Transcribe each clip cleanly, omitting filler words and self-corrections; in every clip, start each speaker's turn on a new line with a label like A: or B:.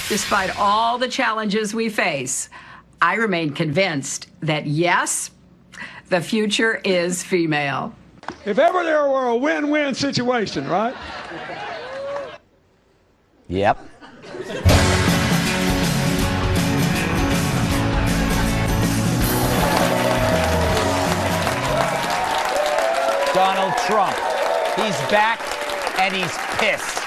A: Despite all the challenges we face, I remain convinced that, yes, the future is female.
B: If ever there were a win-win situation, right?
C: Yep. Donald Trump. He's back and he's pissed.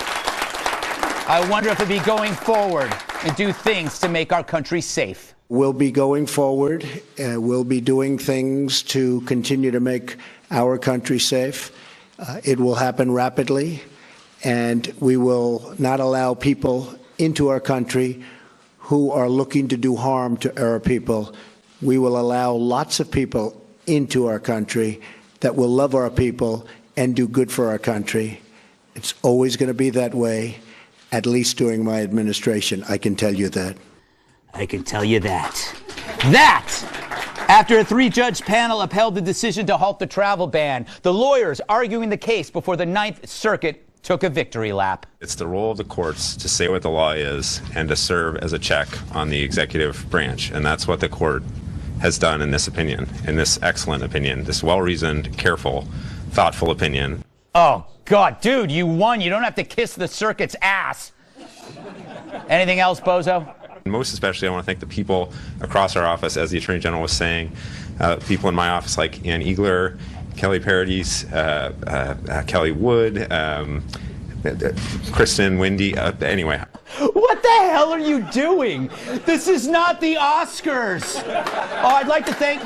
C: I wonder if he'll be going forward and do things to make our country safe.
D: We'll be going forward. We'll be doing things to continue to make our country safe. It will happen rapidly, and we will not allow people into our country who are looking to do harm to our people. We will allow lots of people into our country that will love our people and do good for our country. It's always going to be that way, at least during my administration. I can tell you that.
C: I can tell you that. After a 3-judge panel upheld the decision to halt the travel ban, the lawyers arguing the case before the Ninth Circuit took a victory lap.
E: It's the role of the courts to say what the law is and to serve as a check on the executive branch. And that's what the court has done in this opinion, in this excellent opinion, this well-reasoned, careful, thoughtful opinion.
C: Oh, God, dude, you won. You don't have to kiss the circuit's ass. Anything else, Bozo?
E: Most especially, I want to thank the people across our office, as the Attorney General was saying, people in my office like Ann Eagler, Kelly Paradis, Kelly Wood, Kristen, Wendy, anyway.
C: What the hell are you doing? This is not the Oscars. Oh, I'd like to thank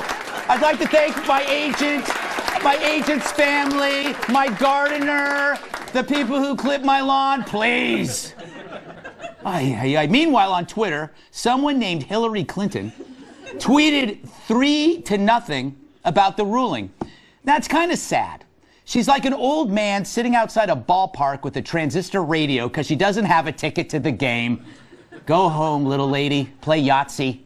C: my agent's family, my gardener, the people who clip my lawn, please. Meanwhile, on Twitter, someone named Hillary Clinton tweeted 3-0 about the ruling. That's kind of sad. She's like an old man sitting outside a ballpark with a transistor radio because she doesn't have a ticket to the game. Go home, little lady. Play Yahtzee.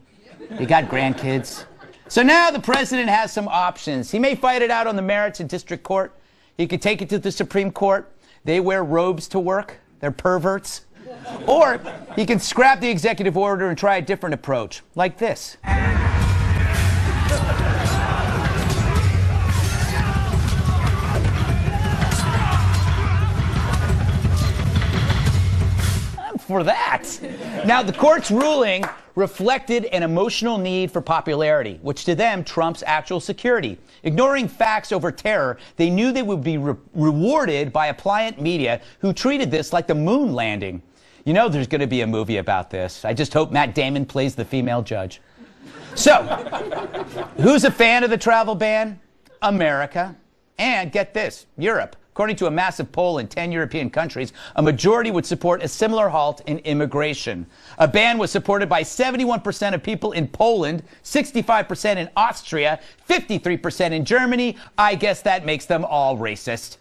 C: You got grandkids. So now the president has some options. He may fight it out on the merits in district court. He could take it to the Supreme Court. They wear robes to work. They're perverts. Or he can scrap the executive order and try a different approach, like this. I'm for that. Now, the court's ruling reflected an emotional need for popularity, which to them trumps actual security. Ignoring facts over terror, they knew they would be rewarded by a pliant media who treated this like the moon landing. You know there's going to be a movie about this. I just hope Matt Damon plays the female judge. So, who's a fan of the travel ban? America. And get this, Europe. According to a massive poll in 10 European countries, a majority would support a similar halt in immigration. A ban was supported by 71% of people in Poland, 65% in Austria, 53% in Germany. I guess that makes them all racist.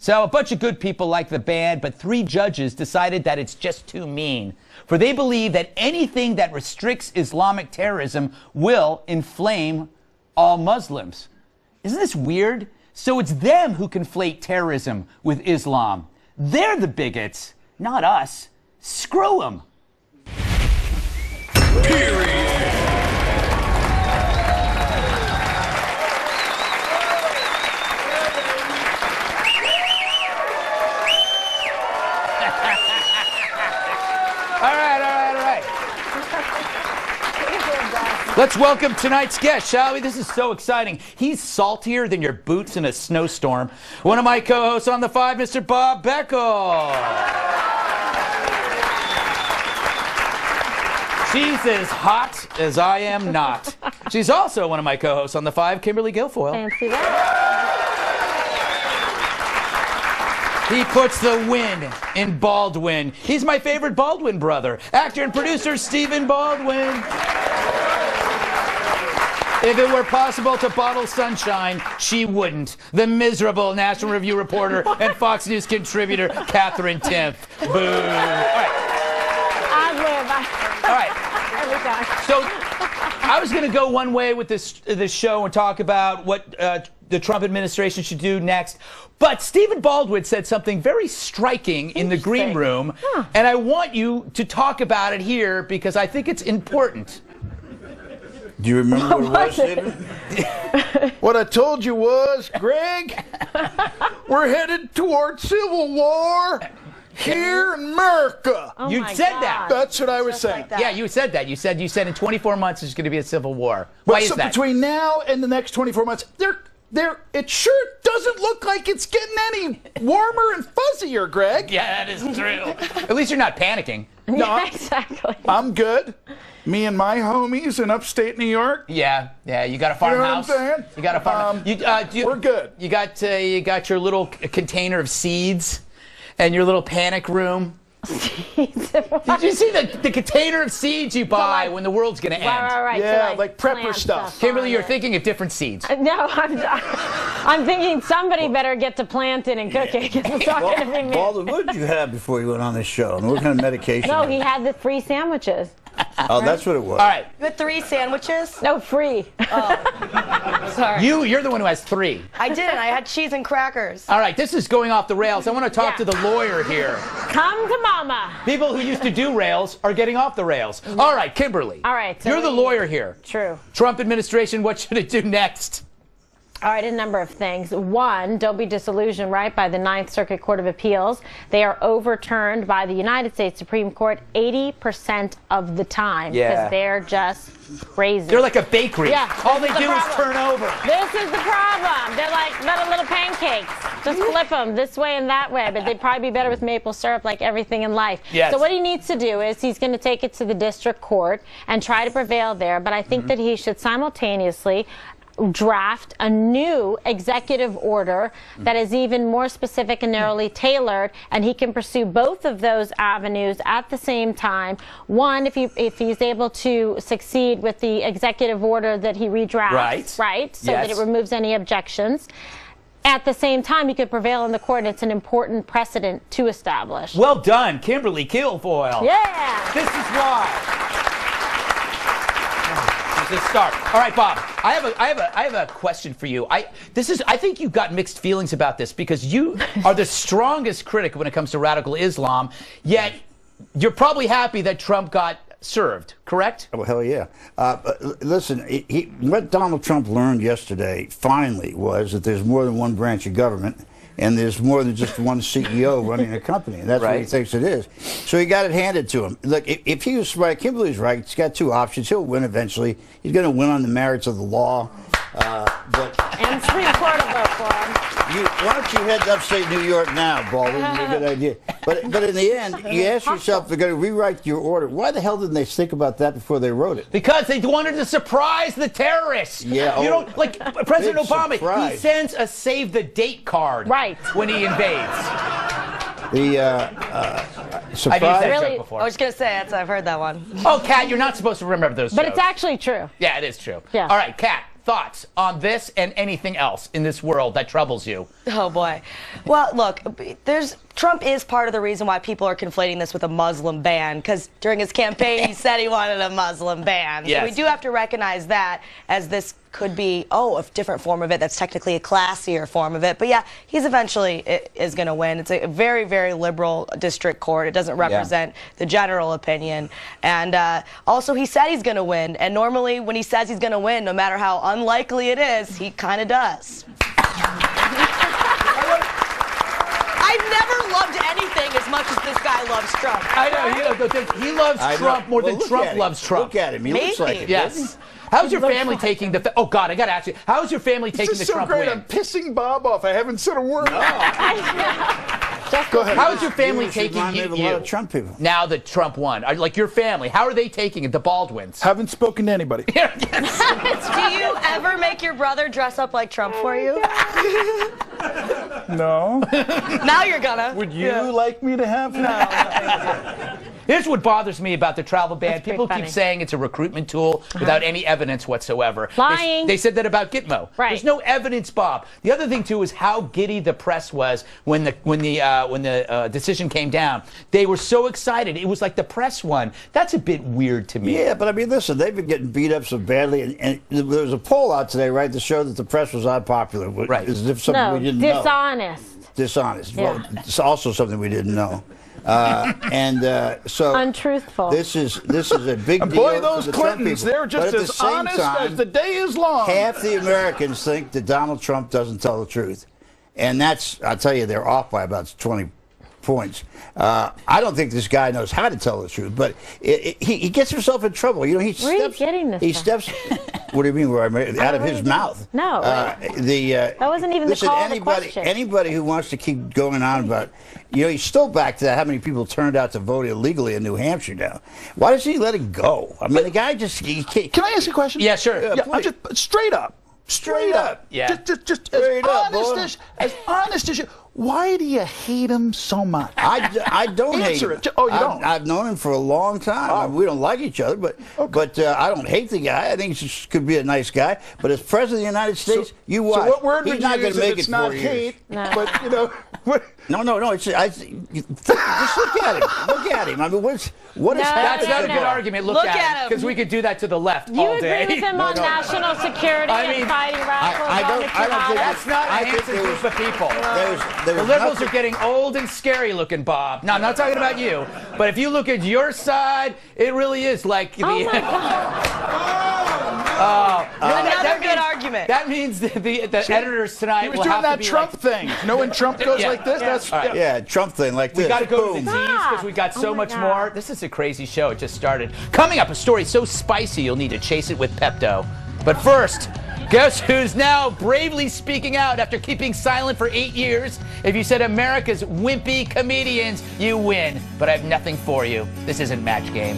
C: So a bunch of good people like the ban, but 3 judges decided that it's just too mean. For they believe that anything that restricts Islamic terrorism will inflame all Muslims. Isn't this weird? So it's them who conflate terrorism with Islam. They're the bigots, not us. Screw them.
F: Period.
C: All right. Let's welcome tonight's guest, shall we? This is so exciting. He's saltier than your boots in a snowstorm. One of my co-hosts on The Five, Mr. Bob Beckel. She's as hot as I am not. She's also one of my co-hosts on The Five, Kimberly Guilfoyle.
G: Fancy that.
C: He puts the win in Baldwin. He's my favorite Baldwin brother, actor and producer Stephen Baldwin. If it were possible to bottle sunshine, she wouldn't. The miserable National Review reporter and Fox News contributor, Catherine Timpf. Boo. All right. All right. So I was going to go one way with this show and talk about what the Trump administration should do next. But Stephen Baldwin said something very striking in the green room, and I want you to talk about it here because I think it's important.
F: Do you remember what it was, Stephen? What I told you was, Greg, we're headed toward civil war here in America.
G: Oh
C: You
G: my
C: said
G: God.
C: that.
F: That's what I was saying.
G: like that.
C: Yeah, you said that. You said in 24 months there's going to be a civil war. Why is
F: so
C: that?
F: between now and the next 24 months, it sure doesn't look like it's getting any warmer and fuzzier, Greg.
C: Yeah, that is true. At least you're not panicking.
F: No,
G: Yeah, exactly.
F: I'm good. Me and my homies in upstate New York.
C: Yeah, you got a
F: You
C: farmhouse.
F: know what I'm saying?
C: You got a farmhouse.
F: We're good.
C: You got your little container of seeds, and your little panic room. Did you see the container of seeds you buy when the world's going to end?
G: Right.
F: Yeah,
G: So,
F: like prepper
G: plant
F: stuff.
C: Kimberly,
G: on
C: you're
G: it.
C: thinking of different seeds.
G: No, I'm thinking somebody better get to plant it and cook it because it's not going to be me.
F: Baldwin, what did you have before you went on this show? And what kind of medication?
G: No, he had the free sandwiches.
F: Oh, that's what it was.
C: All right,
H: You had 3 sandwiches?
G: No, free.
H: Sorry.
C: you're the one who has 3.
H: I didn't. I had cheese and crackers.
C: All right, this is going off the rails. I want to talk to
G: Yeah.
C: the lawyer here.
G: Come to mama.
C: People who used to do rails are getting off the rails. All right, Kimberly.
G: All right, so
C: You're the
G: we-
C: lawyer here.
G: True.
C: Trump administration, what should it do next?
G: All right, a number of things. One, don't be disillusioned, right, by the Ninth Circuit Court of Appeals. They are overturned by the United States Supreme Court 80% of the time.
C: Yeah.
G: Because they're just crazy.
C: They're like a bakery.
G: Yeah,
C: All
G: this
C: they
G: is the
C: do is
G: problem.
C: turn over.
G: This is the problem. They're like little pancakes. Just flip them this way and that way. But they'd probably be better with maple syrup, like everything in life.
C: Yes.
G: So what he needs to do is he's going to take it to the district court and try to prevail there. But I think that he should simultaneously draft a new executive order that is even more specific and narrowly tailored, and he can pursue both of those avenues at the same time. One, if he's able to succeed with the executive order that he redrafts, right, so that it
C: Yes.
G: removes any objections. At the same time, he could prevail in the court, and it's an important precedent to establish.
C: Well done, Kimberly Guilfoyle.
G: Yeah.
C: This is why. This start. All right, Bob. I have a question for you. I think you've got mixed feelings about this because you are the strongest critic when it comes to radical Islam. Yet you're probably happy that Trump got served. Correct?
F: Oh, hell yeah. Listen, what Donald Trump learned yesterday, finally, was that there's more than one branch of government, and there's more than just one CEO running a company. And that's what he thinks it is. So he got it handed to him. Look, if he was right, Kimberly's right. He's got 2 options. He'll win eventually. He's going to win on the merits of the law.
G: And Supreme Court will vote for him.
F: Why don't you head to upstate New York now, Baldwin? It's a good idea. But in the end, you ask yourself, they're going to rewrite your order. Why the hell didn't they think about that before they wrote it?
C: Because they wanted to surprise the terrorists.
F: Yeah,
C: you know, like President
F: big
C: Obama,
F: surprise.
C: he sends a save the date card when he invades.
F: Surprise.
C: I've used that
G: Really?
C: joke before.
H: I was going to say, I've heard that one.
C: Oh, Kat, you're not supposed to remember those
G: But
C: jokes.
G: it's actually true.
C: Yeah, it is true.
G: Yeah.
C: All right, Kat, thoughts on this and anything else in this world that troubles you?
H: Oh, boy. Well, look, Trump is part of the reason why people are conflating this with a Muslim ban, because during his campaign, he said he wanted a Muslim ban.
C: Yes.
H: So we do have to recognize that, as this could be, a different form of it that's technically a classier form of it. But yeah, he's eventually is going to win. It's a very, very liberal district court. It doesn't represent the general opinion. And also, he said he's going to win. And normally, when he says he's going to win, no matter how unlikely it is, he kind of does. I've never loved anything as much as this guy loves Trump.
C: I know. He loves Trump more than Trump loves Trump.
F: Look at him. He looks like it.
C: Yes. How's your family taking the... Oh, God, I got to ask you. How's your family taking
F: This
C: the
F: is so
C: Trump
F: great.
C: win?
F: I'm pissing Bob off. I haven't said a word. Go ahead.
C: How's your family
F: You
C: taking
F: remind me of a lot of Trump people.
C: now that Trump won? Like your family, how are they taking it, the Baldwins?
F: Haven't spoken to anybody.
H: Do you ever make your brother dress up like Trump for you?
F: No.
H: Now you're gonna.
F: Would you like me to have? No.
C: Here's what bothers me about the travel ban.
G: That's
C: People
G: pretty
C: keep
G: funny.
C: saying it's a recruitment tool without any evidence whatsoever.
G: Lying.
C: They said that about Gitmo.
G: Right.
C: There's no evidence, Bob. The other thing too is how giddy the press was when the decision came down. They were so excited. It was like the press won. That's a bit weird to me.
F: Yeah, but I mean, listen, they've been getting beat up so badly, and there was a poll out today, right, to show that the press was unpopular.
C: Right.
F: As if something
G: No,
F: we didn't know.
G: dishonest.
F: Well,
G: Yeah.
F: it's also something we didn't know. So
G: Untruthful.
F: this is a big deal.
B: Boy,
F: for
B: those
F: the Trump
B: Clintons,
F: people.
B: they're
F: But
B: just
F: at the
B: as
F: same
B: honest
F: time,
B: as the day is long.
F: half the Americans think that Donald Trump doesn't tell the truth, and that's, I'll tell you, they're off by about 20 points. I don't think this guy knows how to tell the truth, but he gets himself in trouble. You know, he
G: Where are you
F: steps.
G: getting this
F: He
G: from?
F: steps. What do you mean? Where I made out of his mouth?
G: No,
F: that
G: wasn't even the call of the
F: anybody,
G: question.
F: Anybody who wants to keep going on about, you know, he's still back to how many people turned out to vote illegally in New Hampshire now. Why doesn't he let it go? I mean, the guy just he can't.
B: Can I ask you a question?
C: Yeah, sure.
B: Yeah, I'm just straight up.
F: Straight up.
C: Yeah.
B: Just
F: Straight up, boy.
B: as honest as you. Why do you hate him so much?
F: I don't hate
B: Answer
F: him.
B: it. Oh, you don't?
F: I've known him for a long time. I mean, we don't like each other, but I don't hate the guy. I think he could be a nice guy. But as president of the United States, you watch.
B: So what word
F: He's
B: would
F: not
B: you
F: going
B: use
F: to
B: if
F: make
B: it's
F: it
B: not
F: 4 years.
B: hate?
G: No.
B: But you know, what?
F: No. Just look at him. Look at him. I mean, what has
C: That's
F: happened?
C: not a
F: so
C: good
F: far?
C: argument. Look
H: Look
C: at
H: at
C: it.
H: him.
C: Because we could do that to the left
G: You
C: all
G: agree
C: day.
G: with him on national security
C: I mean,
G: and fighting radicals
F: I don't-
G: on the
F: I don't think
G: jihad?
C: That's not a
F: I think
C: handsome
F: there
C: group
F: was-
C: of people.
F: There
C: The
F: was
C: liberals
F: nothing-
C: are getting old and scary looking, Bob. Now, I'm not talking about you, but if you look at your side, it really is like the.
G: Oh my God.
H: Another good argument.
C: That means the editors tonight
B: He was
C: will
B: doing
C: have to
B: that
C: be
B: Trump
C: like,
B: thing. You know when Trump goes
C: Yeah.
B: like this?
C: Yeah.
B: That's
C: All right.
F: Yeah, Trump thing like this.
C: We got to go to
F: Boom.
C: the Z's because we got so
G: Oh my
C: much
G: God.
C: more. This is a crazy show. It just started. Coming up, a story so spicy you'll need to chase it with Pepto. But first, guess who's now bravely speaking out after keeping silent for 8 years? If you said America's wimpy comedians, you win. But I have nothing for you. This isn't Match Game.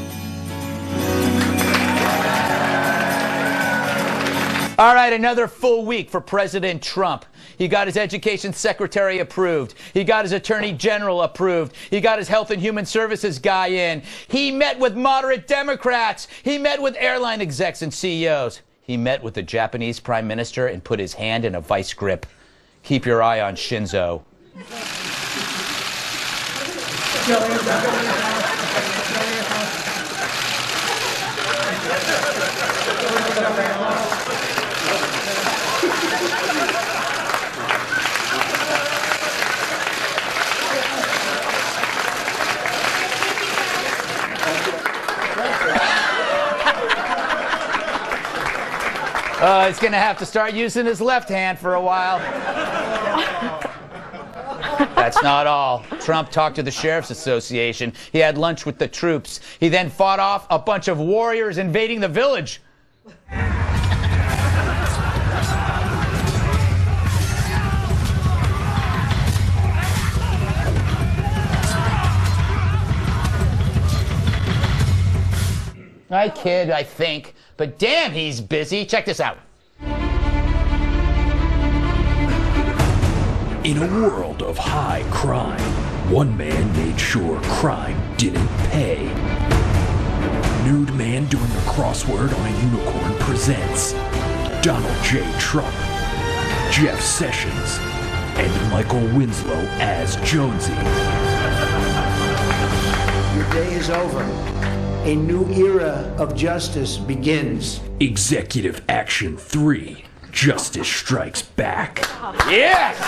C: All right, another full week for President Trump. He got his education secretary approved. He got his attorney general approved. He got his health and human services guy in. He met with moderate Democrats. He met with airline execs and CEOs. He met with the Japanese prime minister and put his hand in a vice grip. Keep your eye on Shinzo. He's going to have to start using his left hand for a while. That's not all. Trump talked to the Sheriff's Association. He had lunch with the troops. He then fought off a bunch of warriors invading the village. I kid, I think. But damn, he's busy. Check this out.
I: In a world of high crime, one man made sure crime didn't pay. Nude Man doing a crossword on a unicorn presents Donald J. Trump, Jeff Sessions, and Michael Winslow as Jonesy.
D: Your day is over. A new era of justice begins.
I: Executive Action 3, Justice Strikes Back.
C: Yes!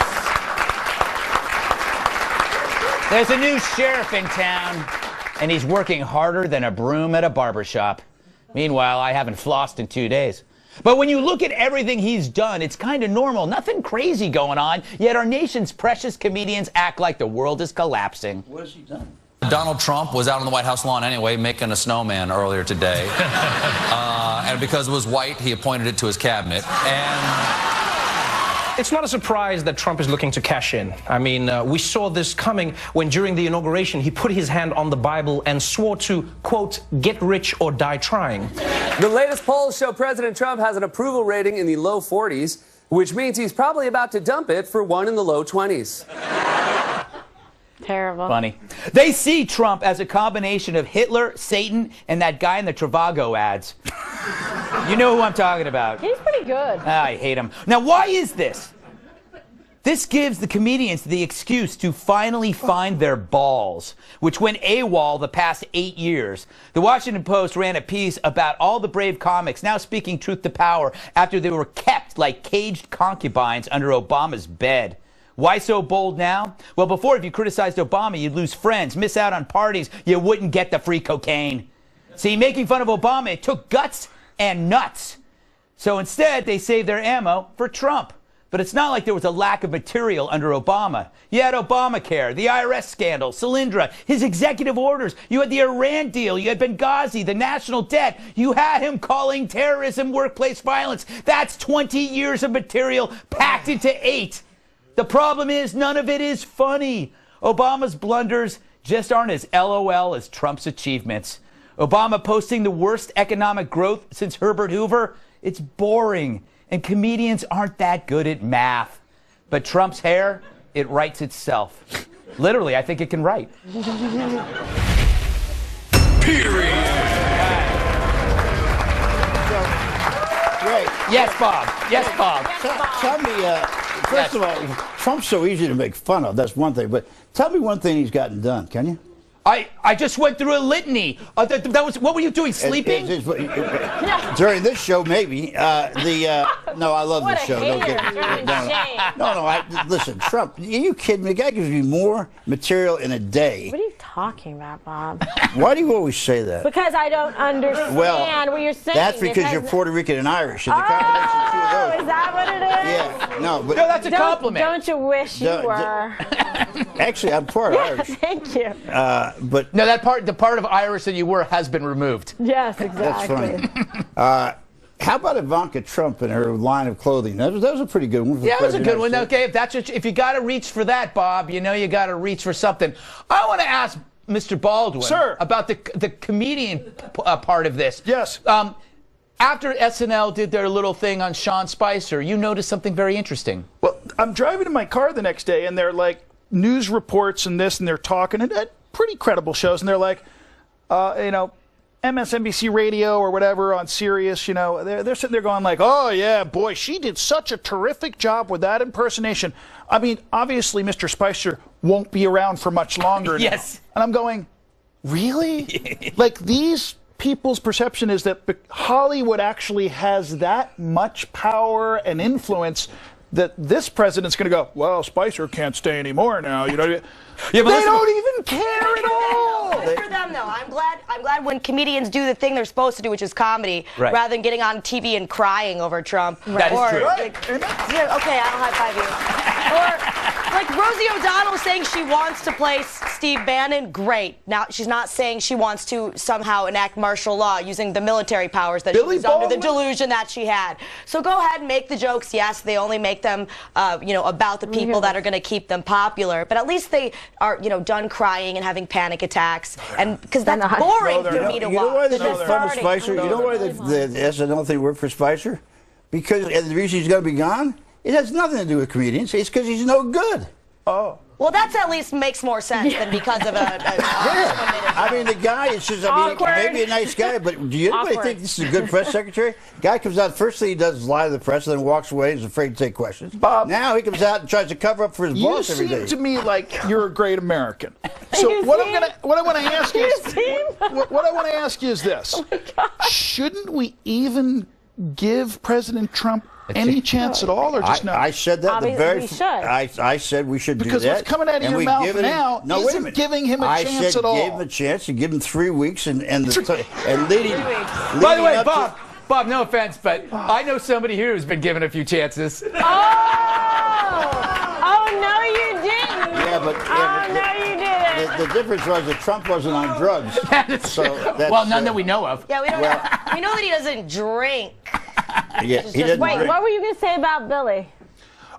C: There's a new sheriff in town, and he's working harder than a broom at a barbershop. Meanwhile, I haven't flossed in 2 days. But when you look at everything he's done, it's kind of normal. Nothing crazy going on, yet our nation's precious comedians act like the world is collapsing.
F: What has he done?
J: Donald Trump was out on the White House lawn anyway, making a snowman earlier today. And because it was white, he appointed it to his cabinet. And
K: it's not a surprise that Trump is looking to cash in. I mean, we saw this coming when during the inauguration he put his hand on the Bible and swore to, quote, get rich or die trying.
L: The latest polls show President Trump has an approval rating in the low 40s, which means he's probably about to dump it for one in the low 20s.
G: Terrible.
C: Funny. They see Trump as a combination of Hitler, Satan, and that guy in the Travago ads. You know who I'm talking about.
G: He's pretty good.
C: I hate him. Now, why is this? This gives the comedians the excuse to finally find their balls, which went AWOL the past 8 years. The Washington Post ran a piece about all the brave comics now speaking truth to power after they were kept like caged concubines under Obama's bed. Why so bold now? Well, before, if you criticized Obama, you'd lose friends, miss out on parties, you wouldn't get the free cocaine. See, making fun of Obama, it took guts and nuts. So instead, they saved their ammo for Trump. But it's not like there was a lack of material under Obama. You had Obamacare, the IRS scandal, Solyndra, his executive orders. You had the Iran deal. You had Benghazi, the national debt. You had him calling terrorism workplace violence. That's 20 years of material packed into 8. The problem is none of it is funny. Obama's blunders just aren't as LOL as Trump's achievements. Obama posting the worst economic growth since Herbert Hoover, it's boring. And comedians aren't that good at math. But Trump's hair, it writes itself. Literally, I think it can write.
I: Period.
F: Right.
C: Yes, Bob. Yes, Bob.
F: Tell me, first of all, Trump's so easy to make fun of. That's one thing. But tell me one thing he's gotten done, can you?
C: I just went through a litany. That was, what were you doing, sleeping?
F: During this show, maybe. No, I love this show. Listen, Trump, are you kidding me? The guy gives me more material in a day.
G: What are you talking about, Bob?
F: Why do you always say that?
G: Because I don't understand what you're saying.
F: That's because you're Puerto Rican and Irish. And the combination of two of those.
G: Is that what it is?
F: Yeah. No,
C: that's a compliment.
G: Don't you wish you were?
F: Actually, I'm part Irish.
G: Thank you.
F: But
C: no, the part of Irish that you were has been removed.
G: Yes, exactly.
F: That's funny. How about Ivanka Trump and her line of clothing? That was a pretty good one.
C: Yeah, that was a good one. Okay, if you got to reach for that, Bob, you know you got to reach for something. I want to ask Mr. Baldwin,
B: sir,
C: about the comedian part of this.
B: Yes.
C: After SNL did their little thing on Sean Spicer, you noticed something very interesting.
M: Well, I'm driving in my car the next day, and they're like news reports and this, and they're talking at pretty credible shows, and they're like, MSNBC Radio or whatever on Sirius, they're sitting there going like, oh yeah, boy, she did such a terrific job with that impersonation. I mean, obviously, Mr. Spicer won't be around for much longer now.
C: Yes.
M: And I'm going, really? Like, these people's perception is that Hollywood actually has that much power and influence that this president's going to go, well, Spicer can't stay anymore now. Yeah, but they don't even care at all.
H: Good for them, though. I'm glad when comedians do the thing they're supposed to do, which is comedy, rather than getting on TV and crying over Trump.
C: That is true.
H: Okay, I'll high-five you. Or like Rosie O'Donnell saying she wants to play Steve Bannon. Great. Now she's not saying she wants to somehow enact martial law using the military powers that she was under the delusion that she had. So go ahead and make the jokes. Yes, they only make them, about the people that are going to keep them popular. But at least they are, done crying and having panic attacks, and because that's boring for me to watch.
F: You know why they make fun of Spicer? You know why the SNL thing worked for Spicer? Because the reason he's going to be gone, it has nothing to do with comedians. It's because he's no good.
M: Oh.
H: Well, that at least makes more sense than because of
F: I mean, the guy is just, maybe a nice guy, but do you really think this is a good press secretary? Guy comes out, first thing he does is lie to the press, and then walks away and is afraid to take questions.
M: Bob,
F: now he comes out and tries to cover up for his boss every day.
M: You seem to me like you're a great American. So what I want to ask you is this.
G: Oh,
M: shouldn't we even give President Trump any chance at all, or just no?
F: I said that I said we should do that.
M: Because what's coming out of your mouth now isn't giving him a chance at all.
F: I said give him a chance and give him 3 weeks and leading.
C: By the way, Bob, no offense, but I know somebody here who's been given a few chances.
G: Oh, no, you didn't.
F: No, you didn't. The difference was that Trump wasn't on drugs.
C: Well, none that we know of.
H: Yeah, we don't know. We know that he doesn't drink.
F: Yeah, he doesn't drink.
G: What were you going to say about Billy?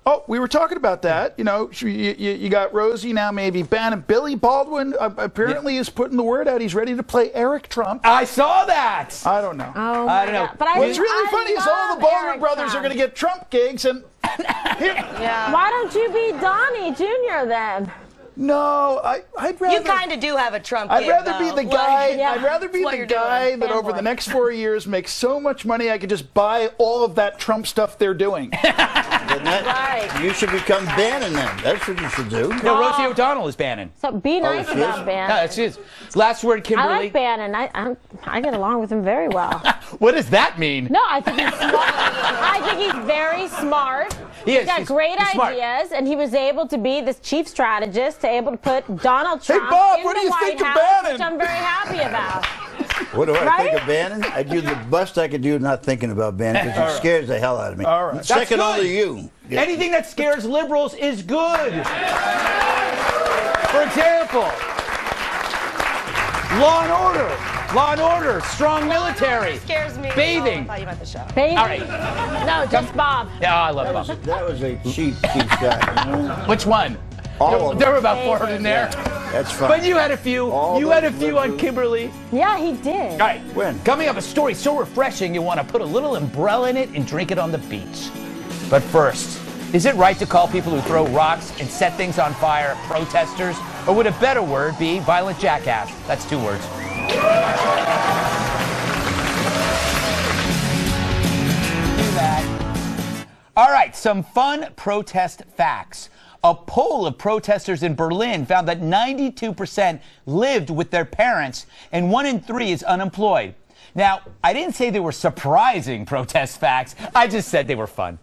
M: Oh, we were talking about that. You got Rosie, now maybe Bannon. Billy Baldwin apparently is putting the word out. He's ready to play Eric Trump.
C: I saw that.
M: I don't know.
G: Oh, I don't know.
M: But what's really funny is all the Baldwin brothers are going to get Trump gigs, and
G: why don't you be Donnie Jr. then?
M: No, I'd rather.
H: You kind of do have a Trump.
M: I'd rather be the guy.
H: Yeah.
M: I'd rather be the guy that over the next 4 years makes so much money I could just buy all of that Trump stuff they're doing.
F: Right. You should become Bannon then. That's what you should do.
C: No, Rosie O'Donnell is Bannon.
G: So be nice about Bannon.
C: No, that's his. Last word, Kimberly.
G: I like Bannon. I get along with him very well.
C: What does that mean?
G: No, I think he's smart. I think he's very smart. He's got great ideas, and he was able to be this chief strategist, to able to put Donald Trump in the White House, which I'm very happy about.
F: What do I think of Bannon? I do the best I could do not thinking about Bannon because he scares the hell out of me.
C: All right.
F: Second only to you. Yeah.
C: Anything that scares liberals is good. For example, law and order. Law and order, strong military.
H: Scares me.
C: Bathing.
H: Oh, I thought you meant the show.
G: Bathing?
C: All right.
G: No, just Bob.
C: Yeah, I love Bob.
F: That was a cheap shot. You know?
C: Which one?
F: All of
C: there
F: them.
C: were about 4 in there.
F: That's fine.
C: But you had a few. You had a few on Kimberly.
G: Yeah, he did.
C: All right.
F: When?
C: Coming up, a story so refreshing you want to put a little umbrella in it and drink it on the beach. But first, is it right to call people who throw rocks and set things on fire protesters? Or would a better word be violent jackass? That's 2 words. All right, some fun protest facts. A poll of protesters in Berlin found that 92% lived with their parents and 1 in 3 is unemployed. Now, I didn't say they were surprising protest facts. I just said they were fun.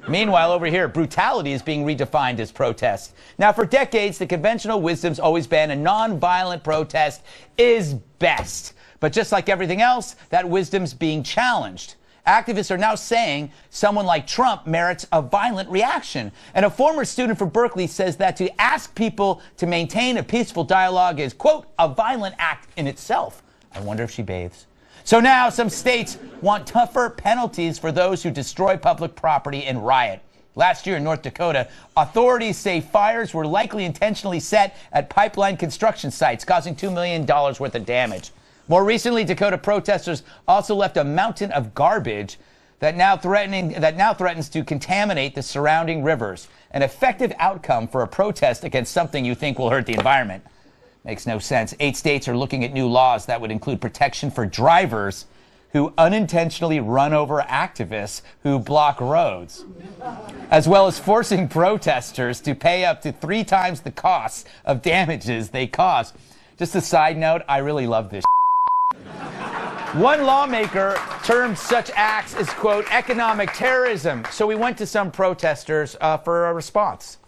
C: Meanwhile, over here, brutality is being redefined as protest. Now, for decades, the conventional wisdom's always been a nonviolent protest is best. But just like everything else, that wisdom's being challenged. Activists are now saying someone like Trump merits a violent reaction. And a former student from Berkeley says that to ask people to maintain a peaceful dialogue is, quote, a violent act in itself. I wonder if she bathes. So now some states want tougher penalties for those who destroy public property and riot. Last year in North Dakota, authorities say fires were likely intentionally set at pipeline construction sites, causing $2 million worth of damage. More recently, Dakota protesters also left a mountain of garbage that now threatens to contaminate the surrounding rivers. An effective outcome for a protest against something you think will hurt the environment. Makes no sense. 8 states are looking at new laws that would include protection for drivers who unintentionally run over activists who block roads, as well as forcing protesters to pay up to 3 times the costs of damages they cause. Just a side note, I really love this. One lawmaker termed such acts as, quote, economic terrorism. So we went to some protesters for a response.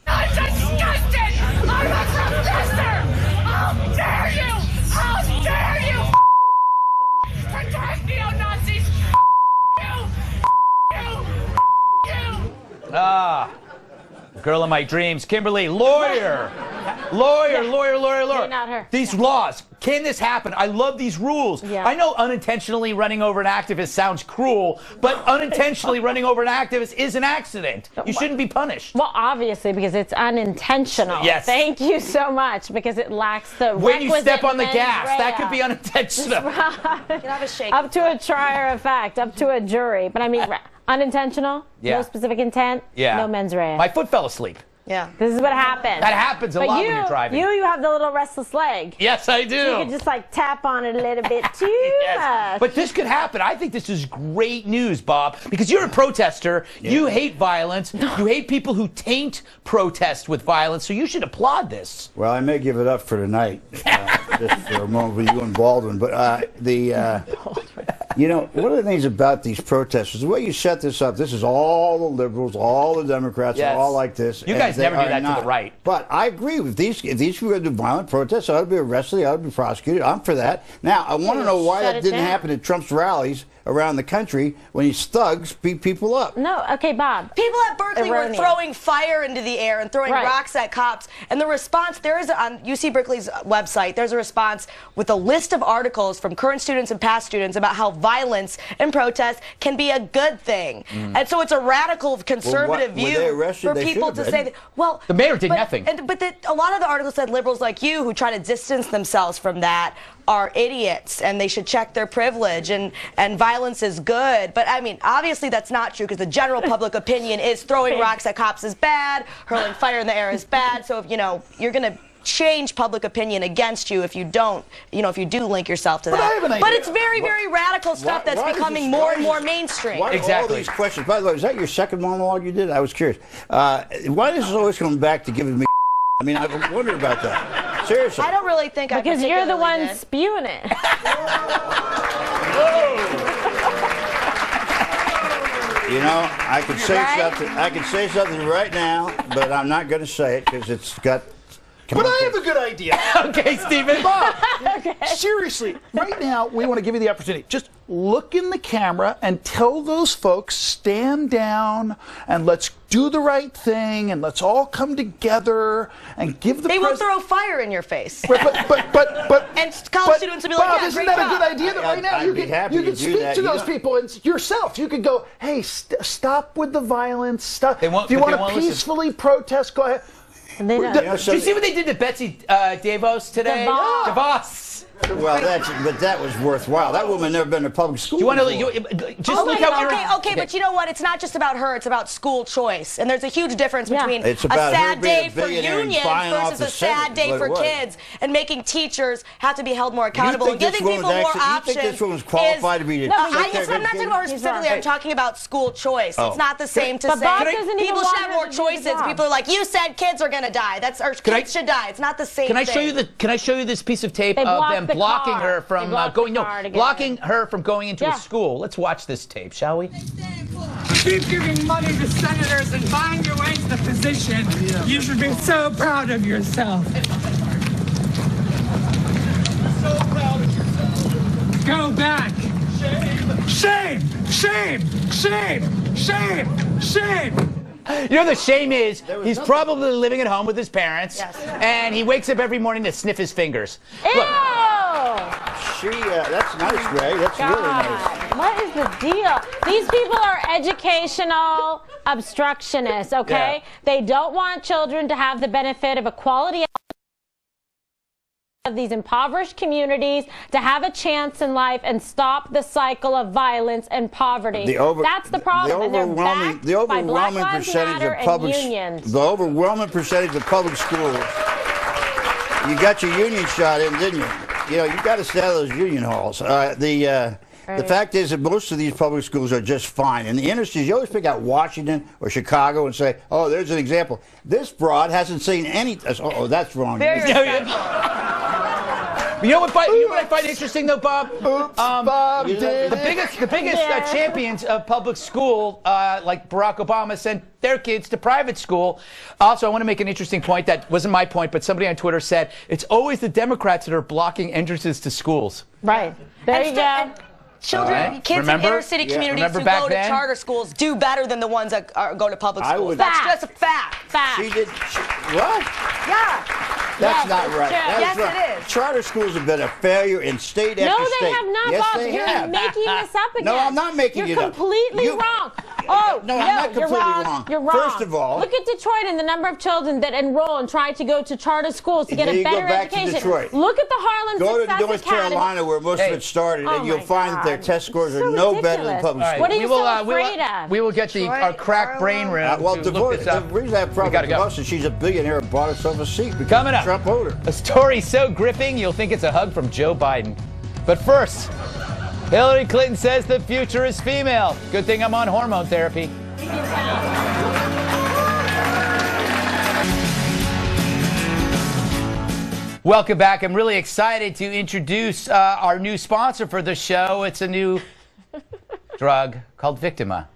N: I'm disgusted! I'm a protester! How dare you! How dare you! Protect neo-Nazis!
C: Ah, girl of my dreams, Kimberly, lawyer. Lawyer.
G: Not her.
C: These laws, can this happen? I love these rules.
G: Yeah.
C: I know unintentionally running over an activist sounds cruel, but unintentionally running over an activist is an accident. You shouldn't be punished.
G: Well, obviously, because it's unintentional.
C: Yes.
G: Thank you so much, because it lacks the
C: When you step on the
G: mens
C: gas,
G: rea.
C: that could be unintentional.
H: You can have a shake.
G: Up to a trier of fact, up to a jury. But I mean, unintentional,
C: Yeah.
G: no specific intent, no mens rea.
C: My foot fell asleep.
H: Yeah.
G: This is what happens.
C: That happens a lot when you're driving.
G: You have the little restless leg.
C: Yes, I do.
G: You can just like tap on it a little bit too much.
C: But this could happen. I think this is great news, Bob, because you're a protester. Yeah. You hate violence. You hate people who taint protest with violence, so you should applaud this.
F: Well, I may give it up for tonight, just for a moment with you and Baldwin. But you know, one of the things about these protesters, the way you set this up, this is all the liberals, all the Democrats are all like this.
C: You guys never do that to the right.
F: But I agree with these. If these people are going to do violent protests, they ought to be arrested, they ought to be prosecuted. I'm for that. Now, I want to know why that didn't happen at Trump's rallies around the country when his thugs beat people up.
G: No, okay, Bob.
H: People at Berkeley were throwing fire into the air and throwing rocks at cops. And the response, there is on UC Berkeley's website, there's a response with a list of articles from current students and past students about how violence and protest can be a good thing. And so it's a radical conservative view for people to say that, well,
C: the mayor did nothing.
H: But a lot of the articles said liberals like you who try to distance themselves from that are idiots and they should check their privilege and violence is good. But I mean, obviously that's not true, because the general public opinion is throwing rocks at cops is bad, hurling fire in the air is bad. So if you're going to change public opinion against you if you don't, if you do link yourself to that. But it's very, very radical stuff that's becoming more and more mainstream.
F: Why all these questions? By the way, is that your second monologue you did? I was curious. Why is this always coming back to giving me? I mean, I've wondered about that. Seriously.
H: I don't really think
G: because you're the one spewing it.
F: I could say something. I could say something right now, but I'm not going to say it because it's got.
M: But I have a good idea.
C: Okay, Stephen.
M: Bob, seriously, right now we want to give you the opportunity. Just look in the camera and tell those folks, stand down and let's do the right thing and let's all come together and give the.
H: They will throw fire in your face.
M: But
H: and college students will be like,
M: Bob,
H: yeah,
M: isn't
H: great
M: that
H: job.
M: a good idea? That right now you can speak to those people and yourself. You could go, hey, stop with the violence. Stop. If you want to peacefully protest, go ahead.
C: Did you see what they did to Betsy DeVos today? DeVos.
F: Well, that was worthwhile. That woman never been to public school.
C: You want to just look how
H: okay, but you know what? It's not just about her. It's about school choice, and there's a huge difference between a
F: about
H: sad day
F: a
H: for unions versus a sad day for kids, and making teachers have to be held more accountable and giving people more options.
F: You think this woman's qualified to be?
H: No, I'm not talking about her specifically. I'm talking about school choice. It's not the same to say people should have more choices. People are like, you said kids are going to die. Kids should die. It's not the same.
C: Can I show you this piece of tape of them blocking her from blocking her from going into a school? Let's watch this tape, shall we?
N: Keep giving money to senators and buying your way to the position. You should be so proud of yourself. So proud of yourself. Go back. Shame! Shame! Shame! Shame! Shame!
C: You know, the shame is he's probably living at home with his parents, and he wakes up every morning to sniff his fingers.
G: Ew!
C: Look.
F: That's nice, Greg. That's really nice.
G: What is the deal? These people are educational obstructionists, okay? They don't want children to have the benefit of a quality of these impoverished communities, to have a chance in life and stop the cycle of violence and poverty. That's the problem.
F: The overwhelming percentage of public schools. You got your union shot in, didn't you? You got to stay out of those union halls. The fact is that most of these public schools are just fine. In the inner cities, you always pick out Washington or Chicago and say, oh, there's an example. This broad hasn't seen any. Oh, that's wrong.
C: You know what I find interesting, though, Bob?
M: Bob
C: the biggest champions of public school, like Barack Obama, sent their kids to private school. Also, I want to make an interesting point. That wasn't my point, but somebody on Twitter said it's always the Democrats that are blocking entrances to schools.
G: Right. There you go.
H: Children, kids in inner city communities who go to charter schools do better than the ones that go to public schools. That's a fact.
F: What?
H: Yeah.
F: That's not right.
H: Yes, it is.
F: Charter schools have been a failure in state after state.
G: No, they have not,
F: yes,
G: Bob.
F: They
G: You're
F: have.
G: making this up again.
F: No, I'm not making it up.
G: You're completely wrong. Oh,
F: no, I'm not completely wrong.
G: You're wrong.
F: First of all,
G: look at Detroit and the number of children that enroll and try to go to charter schools to get a better education.
F: To Detroit.
G: Look at the Harlem
F: Go
G: Success
F: to North Carolina, where most of it started, and you'll find that their test scores are no better than public schools.
G: What are you so afraid of?
C: We will get our crack brain room to look this up.
F: The reason I have problems with DeVos is she's a billionaire and bought herself a seat because
C: Coming up,
F: Trump voter.
C: A story so gripping you'll think it's a hug from Joe Biden. But first, Hillary Clinton says the future is female. Good thing I'm on hormone therapy. Welcome back. I'm really excited to introduce our new sponsor for the show. It's a new drug called Victima.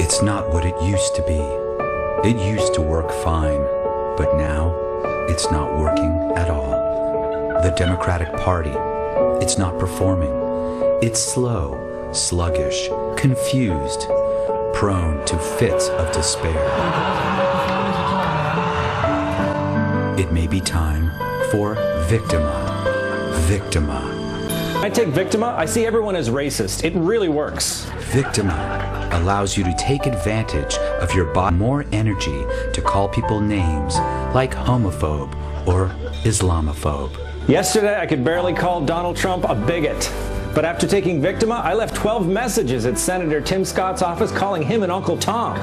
O: It's not what it used to be. It used to work fine, but now it's not working at all. The Democratic Party, it's not performing. It's slow, sluggish, confused, prone to fits of despair. It may be time for Victima. Victima.
P: I take Victima, I see everyone as racist. It really works.
O: Victima allows you to take advantage of your body, more energy to call people names like homophobe or Islamophobe.
P: Yesterday, I could barely call Donald Trump a bigot. But after taking Victima, I left 12 messages at Senator Tim Scott's office calling him an Uncle Tom.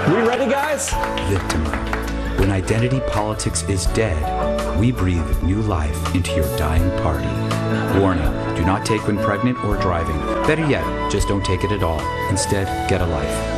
P: We ready, guys?
O: Victima. When identity politics is dead, we breathe new life into your dying party. Warning, do not take when pregnant or driving. Better yet, just don't take it at all. Instead, get a life.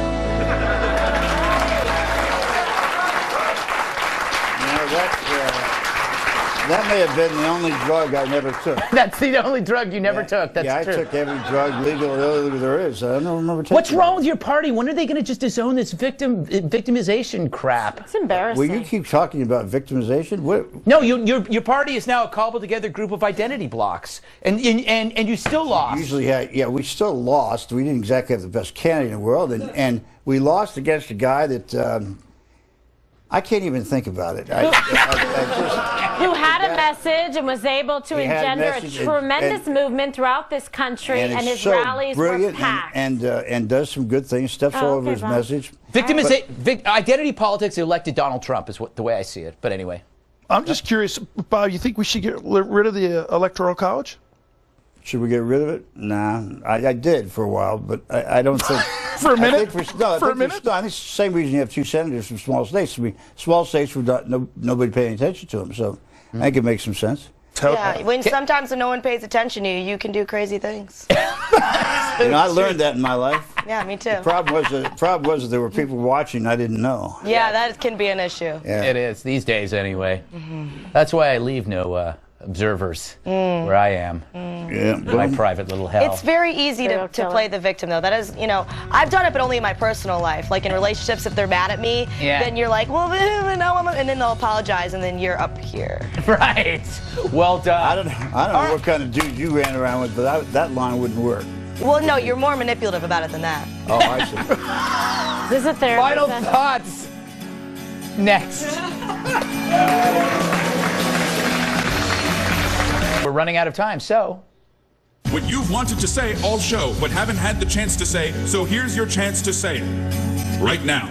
F: That may have been the only drug I never took.
C: That's the only drug you never took. That's
F: true. I took every drug, legal or illegal, there is. I don't remember taking
C: What's wrong with your party? When are they going to just disown this victimization crap?
G: It's embarrassing.
F: Well, you keep talking about victimization. What?
C: No, your party is now a cobbled together group of identity blocks, and you still lost.
F: Usually, we still lost. We didn't exactly have the best candidate in the world, and we lost against a guy that I can't even think about it.
G: Who had a message and was able to engender a tremendous movement throughout this country, and his
F: so
G: rallies were packed.
F: And does some good things, steps all over his message.
C: Identity politics elected Donald Trump is the way I see it. But anyway,
M: I'm just curious, Bob. You think we should get rid of the Electoral College?
F: Should we get rid of it? Nah, I did for a while, but I don't think.
M: For a minute?
F: I think it's the same reason you have two senators from small states. I mean, small states were nobody paying attention to them, so I think it makes some sense.
H: Yeah, when sometimes when no one pays attention to you, you can do crazy things.
F: I learned that in my life.
H: Yeah, me too.
F: The problem was that there were people watching I didn't know.
H: Yeah, that can be an issue.
F: Yeah.
C: It is these days anyway. That's why I leave no observers where I am. My private little hell.
H: It's very easy to play the victim, though. That is, I've done it, but only in my personal life. Like in relationships, if they're mad at me, then you're like, well, no, and then they'll apologize, and then you're up here.
C: Right. Well done.
F: I don't know what kind of dude you ran around with, but that line wouldn't work.
H: Well, no, you're more manipulative about it than that.
F: Oh, I
G: see. This is a therapy
C: Final thoughts. Next. We're running out of time, so.
Q: What you've wanted to say all show, but haven't had the chance to say, so here's your chance to say it. Right now.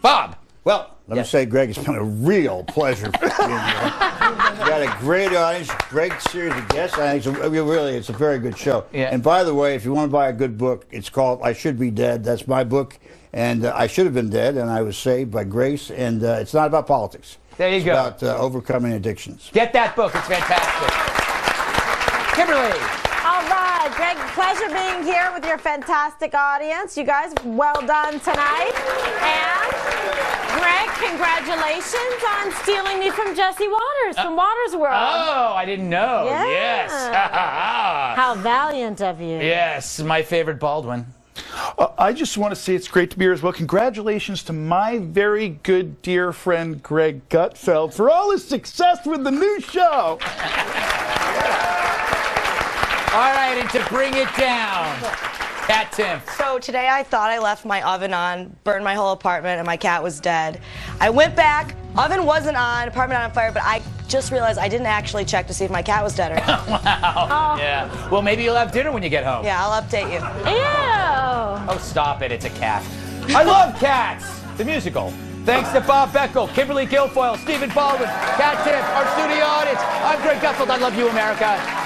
C: Bob.
F: Well, let me say, Greg, it's been a real pleasure being here. You got a great audience, great series of guests. I think it's a very good show.
C: Yeah.
F: And by the way, if you want to buy a good book, it's called I Should Be Dead. That's my book. And I should have been dead, and I was saved by grace. And it's not about politics.
C: There you go.
F: It's about overcoming addictions.
C: Get that book. It's fantastic. Kimberly.
R: All right, Greg, pleasure being here with your fantastic audience. You guys, well done tonight. And
G: Greg, congratulations on stealing me from Jesse Waters from Waters World.
C: Oh, I didn't know.
G: Yeah.
C: Yes.
G: How valiant of you.
C: Yes, my favorite Baldwin.
M: I just want to say it's great to be here as well. Congratulations to my very good dear friend Greg Gutfeld for all his success with the new show.
C: All right, and to bring it down, Cat Tim.
H: So today I thought I left my oven on, burned my whole apartment, and my cat was dead. I went back, oven wasn't on, apartment on fire, but I just realized I didn't actually check to see if my cat was dead or not.
C: Wow.
H: Oh.
C: Yeah. Well, maybe you'll have dinner when you get home.
H: Yeah, I'll update you.
G: Ew.
C: Oh, stop it. It's a cat. I love Cats, the musical. Thanks to Bob Beckel, Kimberly Guilfoyle, Stephen Baldwin, Cat Tim, our studio audience. I'm Greg Gutfeld. I love you, America.